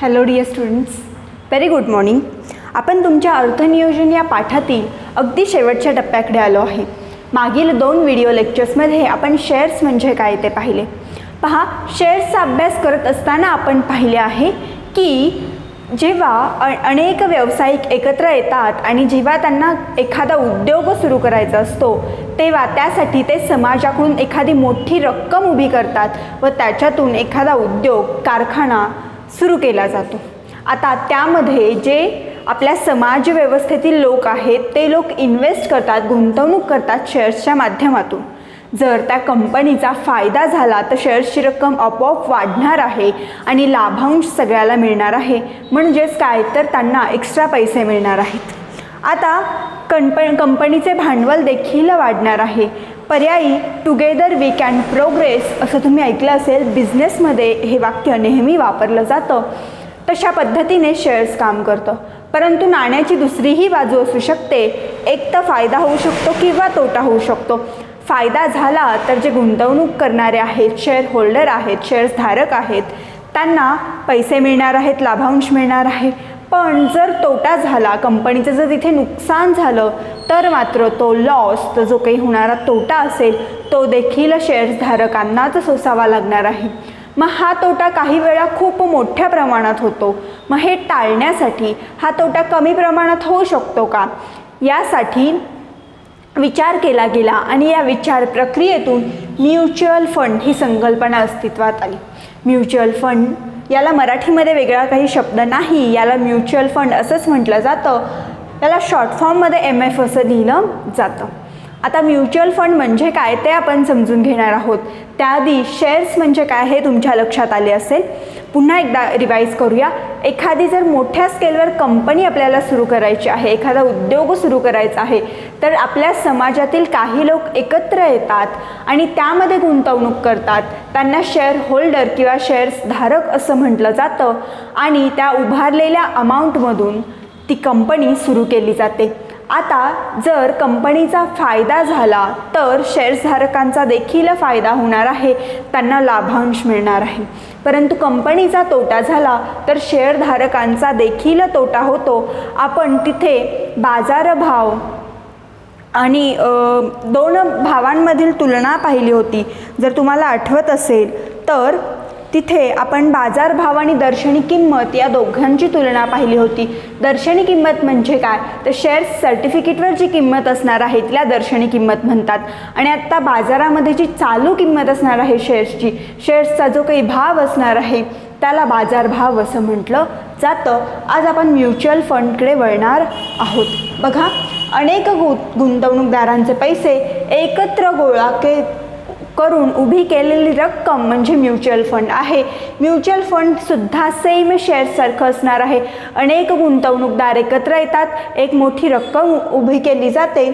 Hello dear students, very good morning. आपण तुमच्या अर्थनियोजन या पाठातील अगदी शेवटच्या टप्प्याकडे आलो आहे. मागील 2 व्हिडिओ लेक्चर्समध्ये आपण शेअर्स म्हणजे काय ते पाहिले. पहा, शेअर्सचा अभ्यास करत असताना आपण पाहिले आहे की जेव्हा अनेक व्यावसायिक एकत्र येतात आणि जेव्हा त्यांना एखादा उद्योग सुरू करायचा असतो तेव्हा त्यासाठी ते समाजाकडून एखादी मोठी रक्कम उभी करतात व त्याच्यातून एखादा उद्योग कारखाना सुरू केला जातो. आता त्यामध्ये जे आपल्या समाज व्यवस्थेतील लोक आहेत ते लोक इन्व्हेस्ट करतात, गुंतवणूक करतात शेअर्सच्या माध्यमातून. जर त्या कंपनीचा फायदा झाला तर शेअर्सची रक्कम आपोआप वाढणार आहे आणि लाभांश सगळ्याला मिळणार आहे. म्हणजेच काय तर त्यांना एक्स्ट्रा पैसे मिळणार आहेत. आता कंपनीचे भांडवल देखील वाढणार आहे. पर्यायी टुगेदर वी कॅन प्रोग्रेस असं तुम्ही ऐकलं असेल. बिझनेसमध्ये हे वाक्य नेहमी वापरलं जातं. तशा पद्धतीने शेअर्स काम करतं. परंतु नाण्याची दुसरीही बाजू असू शकते. एक तर फायदा होऊ शकतो किंवा तोटा होऊ शकतो. फायदा झाला तर जे गुंतवणूक करणारे आहेत, शेअर होल्डर आहेत, शेअर्स धारक आहेत, त्यांना पैसे मिळणार आहेत, लाभांश मिळणार आहे. पण जर तोटा झाला, कंपनीचं जर तिथे नुकसान झालं तर मात्र तो लॉस, तो जो काही होणारा तोटा असेल तो देखील शेअर्स धारकांनाच सोसावा लागणार आहे. मग हा तोटा काही वेळा खूप मोठ्या प्रमाणात होतो. मग हे टाळण्यासाठी हा तोटा कमी प्रमाणात होऊ शकतो का, यासाठी विचार केला गेला आणि या विचार प्रक्रियेतून म्युच्युअल फंड ही संकल्पना अस्तित्वात आली. म्युच्युअल फंड याला मराठीमध्ये वेगळा काही शब्द नाही, याला म्युच्युअल फंड असंच म्हटलं जातं. याला शॉर्ट फॉर्ममध्ये MF असं लिहिलं जातं. आता म्युच्युअल फंड म्हणजे काय ते आपण समजून घेणार आहोत. त्याआधी शेअर्स म्हणजे काय हे तुमच्या लक्षात आले असेल. पुन्हा एकदा रिवाईज करूया. एखादी जर मोठ्या स्केलवर कंपनी आपल्याला सुरू करायची आहे, एखादा उद्योग सुरू करायचा आहे, तर आपल्या समाजातील काही लोक एकत्र येतात आणि त्यामध्ये गुंतवणूक करतात. त्यांना शेअर होल्डर किंवा शेअर्स धारक असं म्हटलं जातं आणि त्या उभारलेल्या अमाऊंटमधून ती कंपनी सुरू केली जाते. आता जर कंपनीचा फायदा झाला तर शेअर्सधारकांचा देखील फायदा होणार आहे, त्यांना लाभांश मिळणार आहे. परंतु कंपनीचा तोटा झाला तर शेअरधारकांचा देखील तोटा होतो. आपण तिथे बाजारभाव आणि 2 भावांमधील तुलना पाहिली होती. जर तुम्हाला आठवत असेल तर तिथे आपण बाजारभाव आणि दर्शनी किंमत या दोघांची तुलना पाहिली होती. दर्शनी किंमत म्हणजे काय तर शेअर्स सर्टिफिकेटवर जी किंमत असणार आहे तिला दर्शनी किंमत म्हणतात. आणि आत्ता बाजारामध्ये जी चालू किंमत असणार आहे शेअर्सची, शेअर्सचा जो काही भाव असणार आहे त्याला बाजारभाव असं म्हटलं जातं. आज आपण म्युच्युअल फंडकडे वळणार आहोत. बघा, अनेक गुंतवणूकदारांचे पैसे एकत्र गोळा करून उभी केलेली रक्कम म्हणजे म्युच्युअल फंड आहे. म्युच्युअल फंडसुद्धा सेम शेअर्ससारखं असणार आहे. अनेक गुंतवणूकदार एकत्र येतात, एक मोठी रक्कम उभी केली जाते,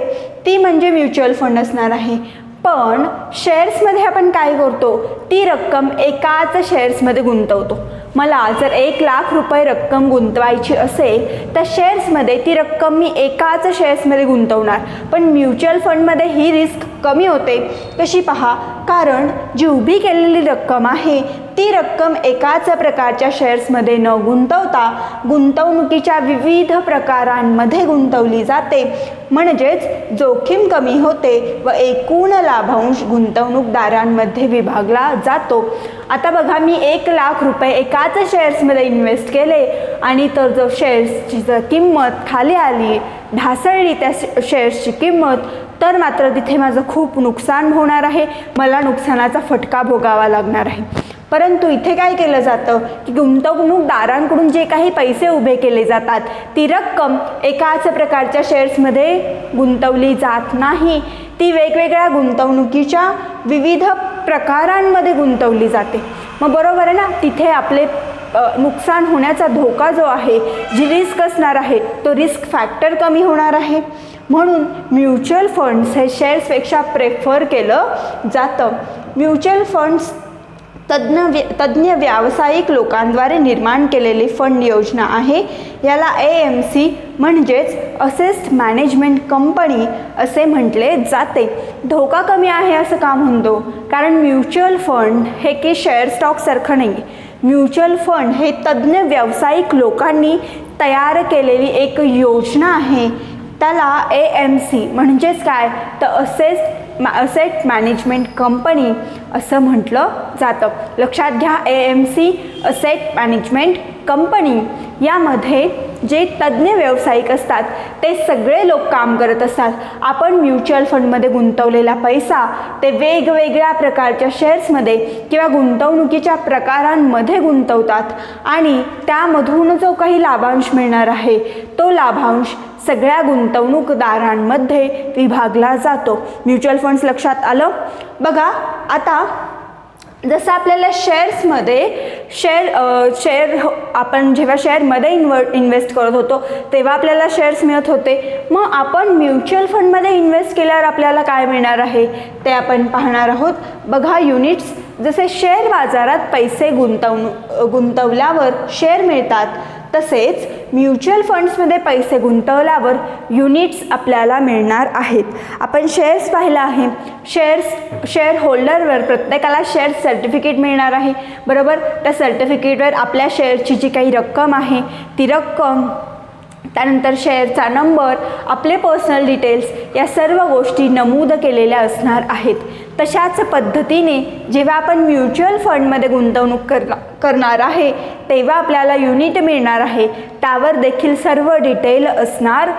ती म्हणजे म्युच्युअल फंड असणार आहे. पण शेअर्समध्ये आपण काय करतो, ती रक्कम एकाच शेअर्समध्ये गुंतवतो. मला जर 1 लाख रुपये रक्कम गुंतवायची असेल तर शेअर्समध्ये ती रक्कम मी एकाच शेअर्समध्ये गुंतवणार. पण म्युच्युअल फंडमध्ये ही रिस्क कमी होते. कशी पहा, कारण जी उभी केलेली रक्कम आहे ती रक्कम एकाच प्रकारच्या शेअर्समध्ये न गुंतवता गुंतवणुकीच्या विविध प्रकारांमध्ये गुंतवली जाते. म्हणजेच जोखीम कमी होते व एकूण लाभांश गुंतवणूकदारांमध्ये विभागला जातो. आता बघा, मी 1 लाख रुपये एकाच शेअर्समध्ये इन्व्हेस्ट केले आणि तर जो शेअर्सची जर किंमत खाली आली, ढासळली त्या शेअर्सची किंमत, तर मात्र तिथे माझं खूप नुकसान होणार आहे. मला नुकसानाचा फटका भोगावा लागणार आहे. परंतु इथे काय केलं जातं की गुंतवणूकदारांकडून जे काही पैसे उभे केले जातात ती रक्कम एकाच प्रकारच्या शेअर्समध्ये गुंतवली जात नाही. ती वेगवेगळ्या गुंतवणुकीच्या विविध प्रकारांमध्ये गुंतवली जाते. मग बरोबर आहे ना, तिथे आपले नुकसान होण्याचा धोका जो आहे, जी रिस्क असणार आहे, तो रिस्क फॅक्टर कमी होणार आहे. म्हणून म्युच्युअल फंड्स हे शेअर्सपेक्षा प्रेफर केलं जातं. म्युच्युअल फंड्स तज्ज्ञ व्यावसायिक लोकांद्वारे निर्माण केलेली फंड योजना आहे. याला AMC म्हणजेच असेस्ट मॅनेजमेंट कंपनी असे म्हटले जाते. धोका कमी आहे असं का म्हणतो, कारण म्युच्युअल फंड हे की शेअर स्टॉकसारखं नाही. म्युच्युअल फंड हे तज्ज्ञ व्यावसायिक लोकांनी तयार केलेली एक योजना आहे. त्याला AMC म्हणजेच काय तर असेट मॅनेजमेंट कंपनी असं म्हटलं जातं. लक्षात घ्या, AMC असेट मॅनेजमेंट कंपनी यामध्ये जे तज्ज्ञ व्यावसायिक असतात ते सगळे लोक काम करत असतात. आपण म्युच्युअल फंडमध्ये गुंतवलेला पैसा ते वेगवेगळ्या प्रकारच्या शेअर्समध्ये किंवा गुंतवणुकीच्या प्रकारांमध्ये गुंतवतात आणि त्यामधून जो काही लाभांश मिळणार आहे तो लाभांश सगळ्या गुंतवणूकदारांमध्ये विभागला जातो. म्युच्युअल फंड्स लक्षात आलं. बघा आता जसं आपल्याला शेअर आपण जेव्हा शेअरमध्ये इन्व्हेस्ट करत होतो तेव्हा आपल्याला शेअर्स मिळत होते. मग आपण म्युच्युअल फंडमध्ये इन्व्हेस्ट केल्यावर आपल्याला काय मिळणार आहे ते आपण पाहणार आहोत. बघा युनिट्स, जसे शेअर बाजारात पैसे गुंतवल्यावर शेअर मिळतात तसेच म्युच्युअल फंड्समध्ये पैसे गुंतवल्यावर युनिट्स आपल्याला मिळणार आहेत. आपण शेअर्स पाहिलं आहे. शेअर होल्डरवर प्रत्येकाला शेअर सर्टिफिकेट मिळणार आहे, बरोबर. त्या सर्टिफिकेटवर आपल्या शेअरची जी काही रक्कम आहे ती रक्कम, त्यानंतर शेअरचा नंबर, आपले पर्सनल डिटेल्स या सर्व गोष्टी नमूद केलेल्या असणार आहेत. तशाच पद्धतीने जेव्हा आपण म्युच्युअल फंडमध्ये गुंतवणूक करणार आहे तेव्हा आपल्याला युनिट मिळणार आहे. त्यावर देखील सर्व डिटेल असणार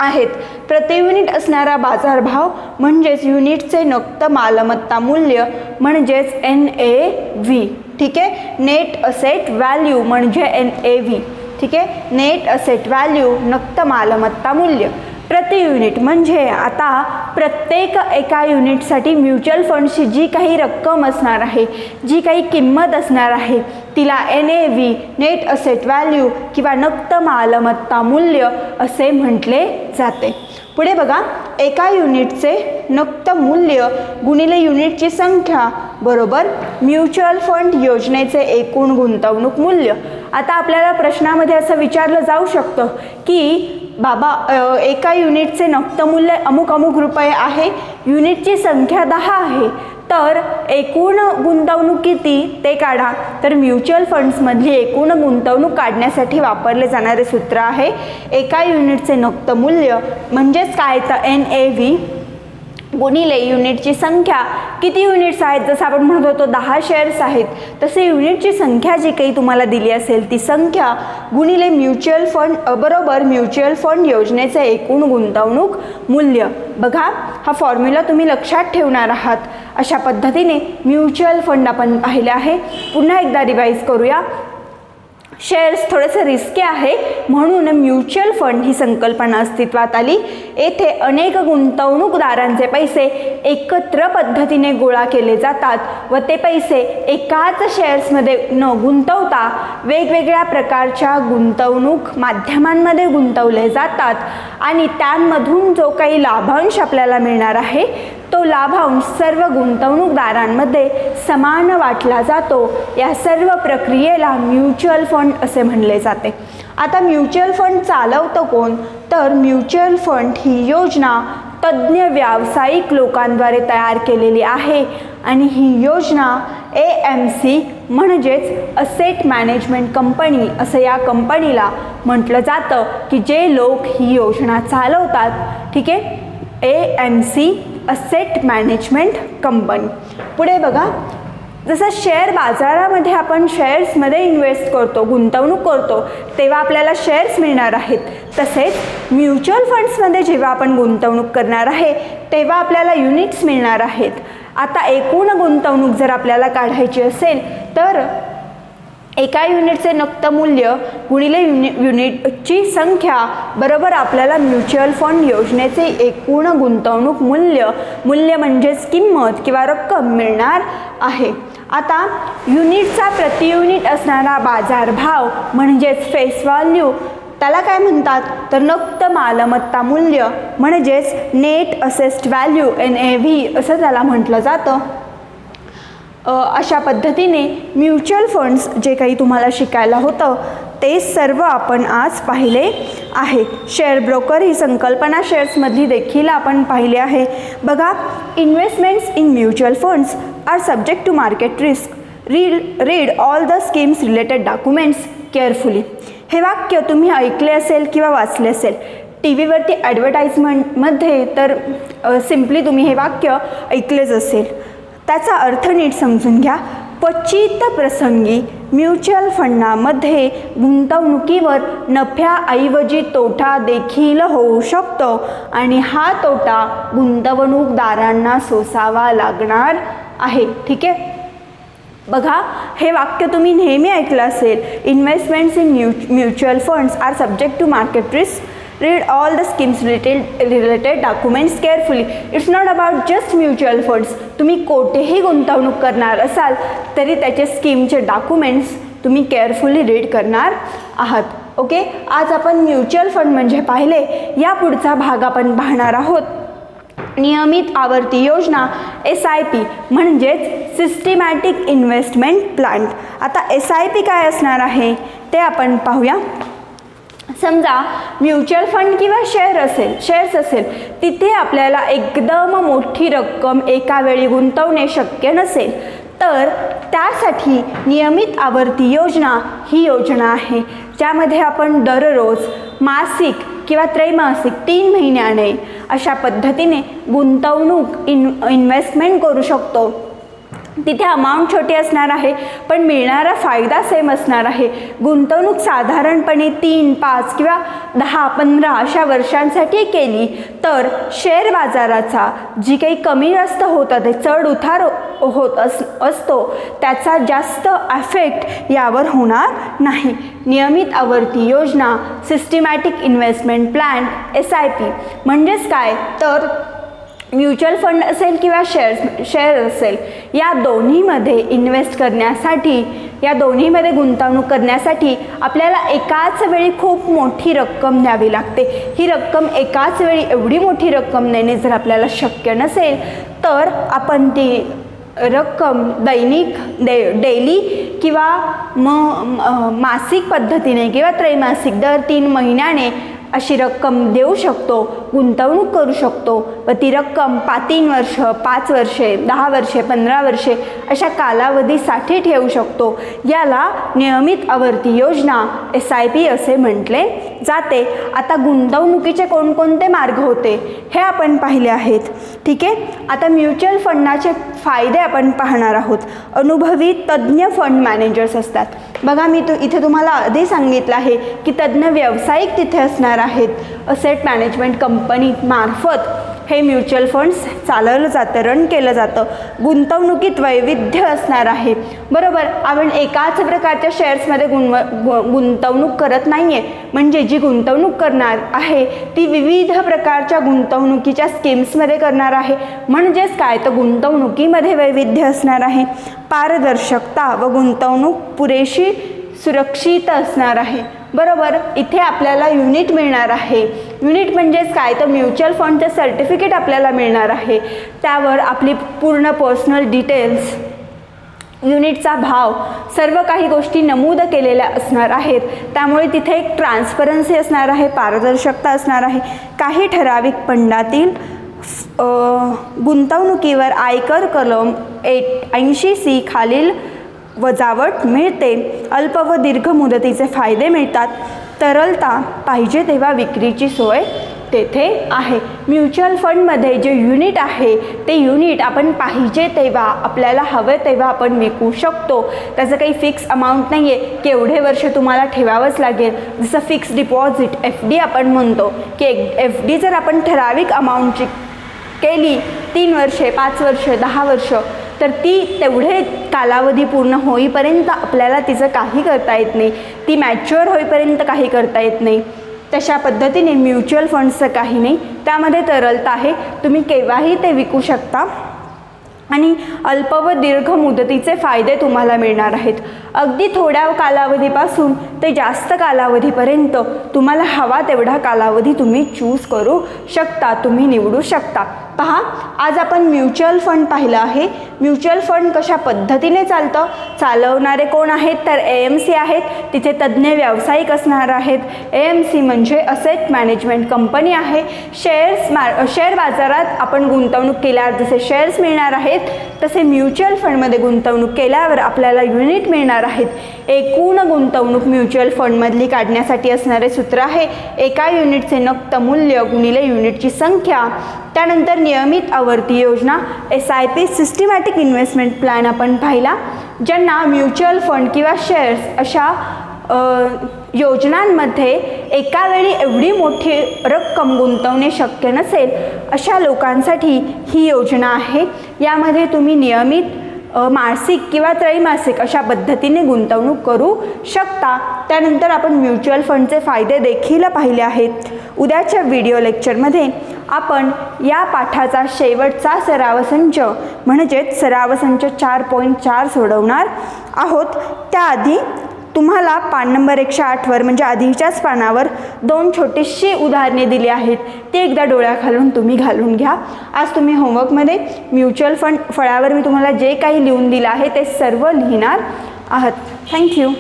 आहेत. प्रति युनिट असणारा बाजारभाव म्हणजेच युनिटचे नक्त मालमत्ता मूल्य म्हणजेच NAV. ठीक आहे. नेट असेट व्हॅल्यू म्हणजे NAV. ठीक आहे. नेट असेट व्हॅल्यू नक्त मालमत्ता मूल्य प्रति युनिट म्हणजे आता प्रत्येक एका युनिटसाठी म्युच्युअल फंडची जी काही रक्कम असणार आहे, जी काही किंमत असणार आहे तिला NAV नेट असेट व्हॅल्यू किंवा नक्त मालमत्ता मूल्य असे म्हटले जाते. पुढे बघा, एका युनिटचे नक्त मूल्य गुणिले युनिटची संख्या बरोबर म्युच्युअल फंड योजनेचे एकूण गुंतवणूक मूल्य. आता आपल्याला प्रश्नामध्ये असं विचारलं जाऊ शकतं की बाबा एका युनिटचे नक्त मूल्य अमुक रुपये आहे, युनिटची संख्या 10 आहे, तर एकूण गुंतवणूक किती ते काढा. तर म्युच्युअल फंड्समधली एकूण गुंतवणूक काढण्यासाठी वापरले जाणारे सूत्र आहे एका युनिटचे नक्त मूल्य म्हणजेच काय तर NAV गुणिले युनिटची संख्या. किती युनिट्स आहेत, जसं आपण म्हणत होतो 10 शेअर्स आहेत, तसे युनिटची संख्या जी काही तुम्हाला दिली असेल ती संख्या गुणिले म्युच्युअल फंड बरोबर म्युच्युअल फंड योजनेचे एकूण गुंतवणूक मूल्य. बघा हा फॉर्म्युला तुम्ही लक्षात ठेवणार आहात. अशा पद्धतीने म्युच्युअल फंड आपण पाहिले आहे. पुन्हा एकदा रिवाईज करूया. शेअर्स थोडेसे रिस्की आहे म्हणून म्युच्युअल फंड ही संकल्पना अस्तित्वात आली. येथे अनेक गुंतवणूकदारांचे पैसे एकत्र पद्धतीने गोळा केले जातात व ते पैसे एकाच शेअर्समध्ये न गुंतवता वेगवेगळ्या प्रकारच्या गुंतवणूक माध्यमांमध्ये गुंतवले जातात आणि त्यांमधून जो काही लाभांश आपल्याला मिळणार आहे तो लाभांश सर्व गुंतवणूकदारांमध्ये समान वाटला जातो. या सर्व प्रक्रियेला म्युच्युअल फंड असे म्हणले जाते. आता म्युच्युअल फंड चालवतं कोण, तर म्युच्युअल फंड ही योजना तज्ज्ञ व्यावसायिक लोकांद्वारे तयार केलेली आहे आणि ही योजना AMC म्हणजेच असेट मॅनेजमेंट कंपनी असं या कंपनीला म्हटलं जातं की जे लोक ही योजना चालवतात. ठीक आहे. AMC asset management company. पुढे बघा, जसं शेअर बाजारामध्ये आपण शेअर्समध्ये इन्व्हेस्ट करतो, गुंतवणूक करतो, तेव्हा आपल्याला शेअर्स मिळणार आहेत. तसेच म्युच्युअल फंड्समध्ये जेव्हा आपण गुंतवणूक करणार आहे तेव्हा आपल्याला युनिट्स मिळणार आहेत. आता एकूण गुंतवणूक जर आपल्याला काढायची असेल तर एका युनिटचे नक्त मूल्य गुणिले युनिटची संख्या बरोबर आपल्याला म्युच्युअल फंड योजनेचे एकूण गुंतवणूक मूल्य म्हणजेच किंमत किंवा रक्कम मिळणार आहे. आता युनिटचा प्रति युनिट असणारा बाजारभाव म्हणजेच फेस व्हॅल्यू त्याला काय म्हणतात तर नक्त मालमत्ता मूल्य म्हणजेच नेट असेट व्हॅल्यू NAV असं त्याला म्हटलं जातं. अशा पद्धतीने म्युच्युअल फंड्स जे काही तुम्हाला शिकायला होतं ते सर्व आपण आज पाहिले आहे. शेअर ब्रोकर ही संकल्पना शेअर्समधली देखील आपण पाहिली आहे. बघा, investments in mutual funds are subject to market risk. Read all the schemes related documents carefully. हे वाक्य तुम्ही ऐकले असेल किंवा वाचले असेल. टी व्हीवरती ॲडव्हर्टाईजमेंटमध्ये तर सिम्पली तुम्ही हे वाक्य ऐकलेच असेल. त्याचा अर्थ नीट समजून घ्या. क्वचित प्रसंगी म्युच्युअल फंडामध्ये गुंतवणुकीवर नफ्याऐवजी तोटा देखील होऊ शकतो आणि हा तोटा गुंतवणूकदारांना सोसावा लागणार आहे. ठीक आहे. बघा, हे वाक्य तुम्ही नेहमी ऐकलं असेल. Investments in mutual funds are subject to market risk. Read all the schemes related documents carefully. It's not about just mutual funds. तुम्ही कोठेही गुंतवणूक करणार असाल तरी त्याचे स्कीमचे डॉक्युमेंट्स तुम्ही केअरफुली रीड करणार आहात. ओके, आज आपण म्युच्युअल फंड म्हणजे पाहिले. या पुढचा भाग आपण पाहणार आहोत नियमित आवर्ती योजना, SIP म्हणजेच सिस्टमॅटिक इन्व्हेस्टमेंट प्लॅन. आता SIP काय असणार आहे ते आपण पाहूया. समजा म्युच्युअल फंड किंवा शेअर्स असेल तिथे आपल्याला एकदम मोठी रक्कम एका वेळी गुंतवणे शक्य नसेल, तर त्यासाठी नियमित आवर्ती योजना ही योजना आहे ज्यामध्ये आपण दररोज, मासिक किंवा त्रैमासिक 3 महिन्याने अशा पद्धतीने गुंतवणूक इन्व्हेस्टमेंट करू शकतो. तिथे अमाऊंट छोटी असणार आहे पण मिळणारा फायदा सेम असणार आहे. गुंतवणूक साधारणपणे 3, 5 किंवा 10, 15 अशा वर्षांसाठी केली तर शेअर बाजाराचा जी काही कमी जास्त होतं ते चढ उतार होत असतो त्याचा जास्त इफेक्ट यावर होणार नाही. नियमित आवर्ती योजना, सिस्टमॅटिक इन्व्हेस्टमेंट प्लॅन, SIP म्हणजेच काय तर म्युच्युअल फंड असेल किंवा शेअर असेल या दोन्हीमध्ये इन्व्हेस्ट करण्यासाठी, या दोन्हीमध्ये गुंतवणूक करण्यासाठी आपल्याला एकाच वेळी खूप मोठी रक्कम द्यावी लागते. ही रक्कम एकाच वेळी एवढी मोठी रक्कम देणे जर आपल्याला शक्य नसेल तर आपण ती रक्कम डेली किंवा मासिक पद्धतीने किंवा त्रैमासिक दर 3 महिन्याने अशी रक्कम देऊ शकतो, गुंतवणूक करू शकतो व ती रक्कम 3 वर्ष, 5 वर्षे, 10 वर्षे, 15 वर्षे अशा कालावधीसाठी ठेवू शकतो. याला नियमित आवर्ती योजना SIP असे म्हटले जाते. आता गुंतवणुकीचे कोणकोणते मार्ग होते हे आपण पाहिले आहेत. ठीक आहे. आता म्युच्युअल फंडाचे फायदे आपण पाहणार आहोत. अनुभवी तज्ज्ञ फंड मॅनेजर्स असतात. बघा, मी इथे तुम्हाला आधी सांगितलं आहे की तज्ज्ञ व्यावसायिक तिथे असणार आहेत. असेट मॅनेजमेंट कंपनी मार्फत हे म्युच्युअल फंड्स चालवलं जातं, रन केलं जातं. गुंतवणुकीत वैविध्य असणार आहे. बरोबर, आपण एकाच प्रकारच्या शेअर्समध्ये गुंतवणूक करत नाही आहे. म्हणजे जी गुंतवणूक करणार आहे ती विविध प्रकारच्या गुंतवणुकीच्या स्कीम्समध्ये करणार आहे. म्हणजेच काय तर गुंतवणुकीमध्ये वैविध्य असणार आहे. पारदर्शकता व गुंतवणूक पुरेशी सुरक्षित असणार आहे. बरोबर, इथे आपल्याला युनिट मिळणार आहे. युनिट म्हणजेच काय तर म्युच्युअल फंडचे सर्टिफिकेट आपल्याला मिळणार आहे. त्यावर आपली पूर्ण पर्सनल डिटेल्स, युनिटचा भाव, सर्व काही गोष्टी नमूद केलेल्या असणार आहेत. त्यामुळे तिथे एक ट्रान्सपरन्सी असणार आहे, पारदर्शकता असणार आहे. काही ठराविक फंडातील गुंतवणुकीवर आयकर कलम 80C खालील वजावट मिळते. अल्प व दीर्घ मुदतीचे फायदे मिळतात. तरलता, पाहिजे तेव्हा विक्रीची सोय तेथे आहे. म्युच्युअल फंडमध्ये जे युनिट आहे ते युनिट आपण पाहिजे तेव्हा, आपल्याला हवे तेव्हा आपण विकू शकतो. त्याचं काही फिक्स अमाऊंट नाही आहे की एवढे वर्ष तुम्हाला ठेवावंच लागेल. जसं फिक्स डिपॉझिट FD आपण म्हणतो की FD जर आपण ठराविक अमाऊंटची केली 3 वर्षे, 5 वर्ष, 10 वर्ष तर ती तेवढे कालावधी पूर्ण होईपर्यंत आपल्याला तिचं काही करता येत नाही. ती मॅच्युअर होईपर्यंत काही करता येत नाही. तशा पद्धतीने म्युच्युअल फंड्सचं काही नाही. त्यामध्ये तरलता आहे. तुम्ही केव्हाही ते विकू शकता आणि अल्प व दीर्घ मुदतीचे फायदे तुम्हाला मिळणार आहेत. अगदी थोड्या कालावधीपासून ते जास्त कालावधीपर्यंत तुम्हाला हवा तेवढा कालावधी तुम्ही चूज करू शकता, तुम्ही निवडू शकता. पहा, आज आपण म्युच्युअल फंड पाहिलं आहे. म्युच्युअल फंड कशा पद्धतीने चालतं, चालवणारे कोण आहेत तर AMC आहेत. तिथे तज्ज्ञ व्यावसायिक असणार आहेत. AMC म्हणजे असेट मॅनेजमेंट कंपनी आहे. शेअर बाजारात आपण गुंतवणूक केल्यावर जसे शेअर्स मिळणार आहेत तसे म्युच्युअल फंडमध्ये गुंतवणूक केल्यावर आपल्याला युनिट मिळणार आहेत। एकूण गुंतवणूक म्युच्युअल फंडमधली काढण्यासाठी असणारे सूत्र आहे एका युनिटचे नक्त मूल्य गुणिले युनिटची संख्या। त्यानंतर नियमित आवर्ती योजना SIP सिस्टमॅटिक इन्व्हेस्टमेंट प्लॅन आपण पाहिला। ज्यांना म्युच्युअल फंड किंवा शेअर्स अशा योजनांमध्ये एका वेळी एवढी मोठी रक्कम गुंतवणे शक्य नसेल अशा लोकांसाठी ही योजना आहे। यामध्ये तुम्ही नियमित मासिक किंवा त्रैमासिक अशा पद्धतीने गुंतवणूक करू शकता। त्यानंतर आपण म्युच्युअल फंडचे फायदे देखील पाहिले आहेत। उद्याच्या व्हिडिओ लेक्चरमध्ये आपण या पाठाचा शेवटचा सराव संच म्हणजेच सराव संच 4.4 सोडवणार आहोत। त्याआधी तुम्हाला पान नंबर 108 म्हणजे आधीच्याच पानावर 2 छोटीशी उदाहरणे दिली आहेत, ते एकदा डोळ्याखालून तुम्ही घालून घ्या। आज तुम्ही होमवर्कमध्ये म्युच्युअल फंड फळ्यावर मी तुम्हाला जे काही लिहून दिलं आहे ते सर्व लिहिणार आहात। थँक्यू।